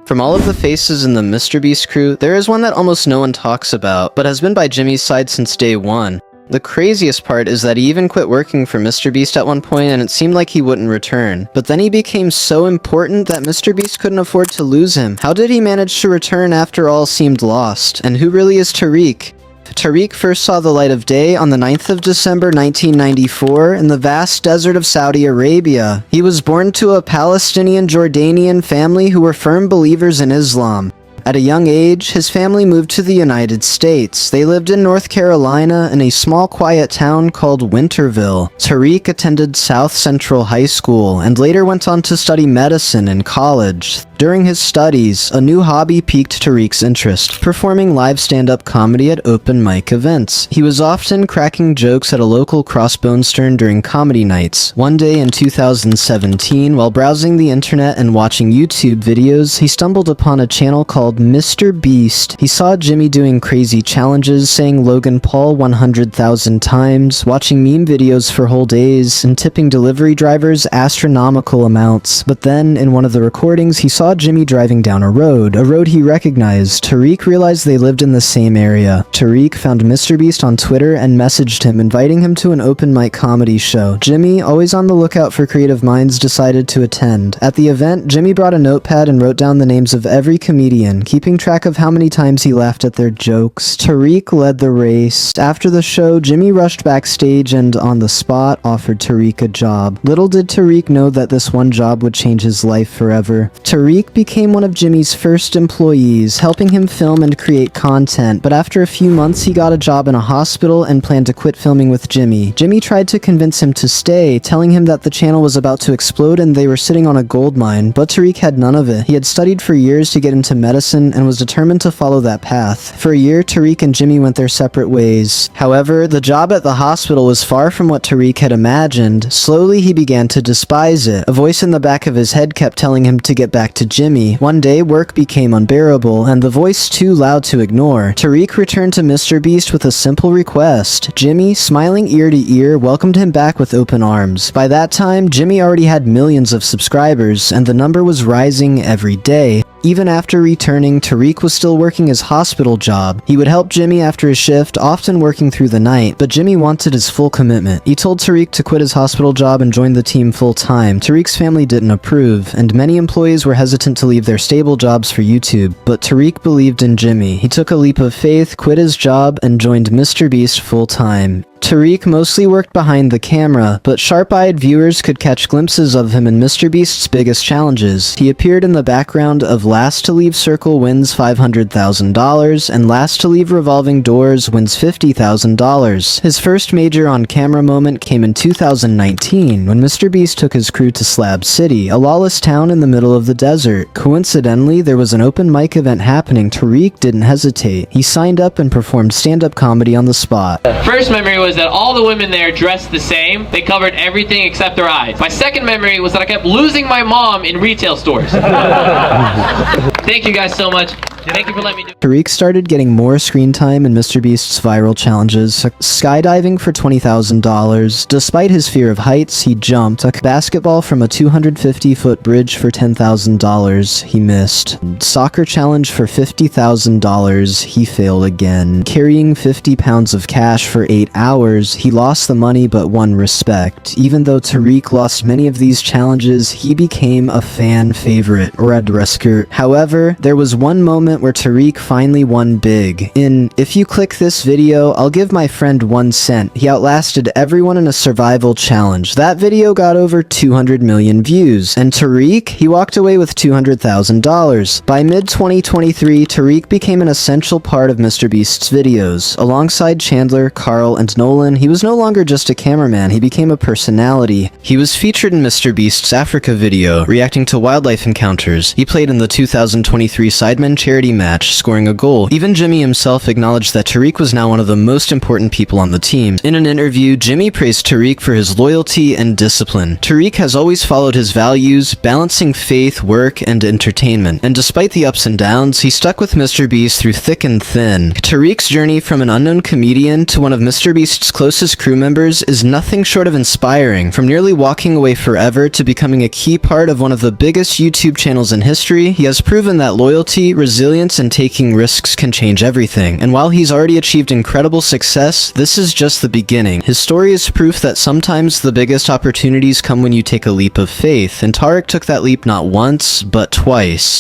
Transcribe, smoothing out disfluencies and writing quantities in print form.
From all of the faces in the MrBeast crew, there is one that almost no one talks about, but has been by Jimmy's side since day one. The craziest part is that he even quit working for MrBeast at one point and it seemed like he wouldn't return. But then he became so important that MrBeast couldn't afford to lose him. How did he manage to return after all seemed lost? And who really is Tariq? Tariq first saw the light of day on the 9th of December 1994 in the vast desert of Saudi Arabia. He was born to a Palestinian-Jordanian family who were firm believers in Islam. At a young age, his family moved to the United States. They lived in North Carolina in a small quiet town called Winterville. Tariq attended South Central High School and later went on to study medicine in college. During his studies, a new hobby piqued Tariq's interest, performing live stand-up comedy at open mic events. He was often cracking jokes at a local Crossbones Stern during comedy nights. One day in 2017, while browsing the internet and watching YouTube videos, he stumbled upon a channel called Mr Beast. He saw Jimmy doing crazy challenges, saying Logan Paul 100,000 times, watching meme videos for whole days, and tipping delivery drivers astronomical amounts. But then, in one of the recordings, he saw Jimmy driving down a road he recognized. Tariq realized they lived in the same area. Tariq found MrBeast on Twitter and messaged him, inviting him to an open mic comedy show. Jimmy, always on the lookout for creative minds, decided to attend. At the event, Jimmy brought a notepad and wrote down the names of every comedian, keeping track of how many times he laughed at their jokes. Tariq led the race. After the show, Jimmy rushed backstage and, on the spot, offered Tariq a job. Little did Tariq know that this one job would change his life forever. Tariq became one of Jimmy's first employees, helping him film and create content, but after a few months he got a job in a hospital and planned to quit filming with Jimmy. Jimmy tried to convince him to stay, telling him that the channel was about to explode and they were sitting on a gold mine, but Tariq had none of it. He had studied for years to get into medicine and was determined to follow that path. For a year, Tariq and Jimmy went their separate ways. However, the job at the hospital was far from what Tariq had imagined. Slowly, he began to despise it. A voice in the back of his head kept telling him to get back to Jimmy. One day, work became unbearable, and the voice too loud to ignore. Tariq returned to MrBeast with a simple request. Jimmy, smiling ear to ear, welcomed him back with open arms. By that time, Jimmy already had millions of subscribers, and the number was rising every day. Even after returning, Tariq was still working his hospital job. He would help Jimmy after his shift, often working through the night, but Jimmy wanted his full commitment. He told Tariq to quit his hospital job and join the team full-time. Tariq's family didn't approve, and many employees were hesitant to leave their stable jobs for YouTube, but Tariq believed in Jimmy. He took a leap of faith, quit his job, and joined MrBeast full-time. Tariq mostly worked behind the camera, but sharp-eyed viewers could catch glimpses of him in MrBeast's biggest challenges. He appeared in the background of Last to Leave Circle wins $500,000, and Last to Leave Revolving Doors wins $50,000. His first major on-camera moment came in 2019, when MrBeast took his crew to Slab City, a lawless town in the middle of the desert. Coincidentally, there was an open mic event happening. Tariq didn't hesitate. He signed up and performed stand-up comedy on the spot. First memory was that all the women there dressed the same. They covered everything except their eyes. My second memory was that I kept losing my mom in retail stores. Thank you guys so much. Thank you for letting me do it. Tariq started getting more screen time in MrBeast's viral challenges. Skydiving for $20,000. Despite his fear of heights, he jumped. A basketball from a 250-foot bridge for $10,000. He missed. Soccer challenge for $50,000. He failed again. Carrying 50 pounds of cash for 8 hours. He lost the money but won respect. Even though Tariq lost many of these challenges, he became a fan favorite. Red Resker. However, there was one moment where Tariq finally won big. In If You Click This Video, I'll Give My Friend 1 Cent, he outlasted everyone in a survival challenge. That video got over 200 million views. And Tariq, he walked away with $200,000. By mid-2023, Tariq became an essential part of MrBeast's videos. Alongside Chandler, Carl, and Nolan, he was no longer just a cameraman, he became a personality. He was featured in MrBeast's Africa video, reacting to wildlife encounters. He played in the 2023 Sidemen charity match, scoring a goal. Even Jimmy himself acknowledged that Tariq was now one of the most important people on the team. In an interview, Jimmy praised Tariq for his loyalty and discipline. Tariq has always followed his values, balancing faith, work, and entertainment. And despite the ups and downs, he stuck with MrBeast through thick and thin. Tariq's journey from an unknown comedian to one of MrBeast's closest crew members is nothing short of inspiring. From nearly walking away forever to becoming a key part of one of the biggest YouTube channels in history, he has proven proven that loyalty, resilience, and taking risks can change everything, and while he's already achieved incredible success, this is just the beginning. His story is proof that sometimes the biggest opportunities come when you take a leap of faith, and Tariq took that leap not once, but twice.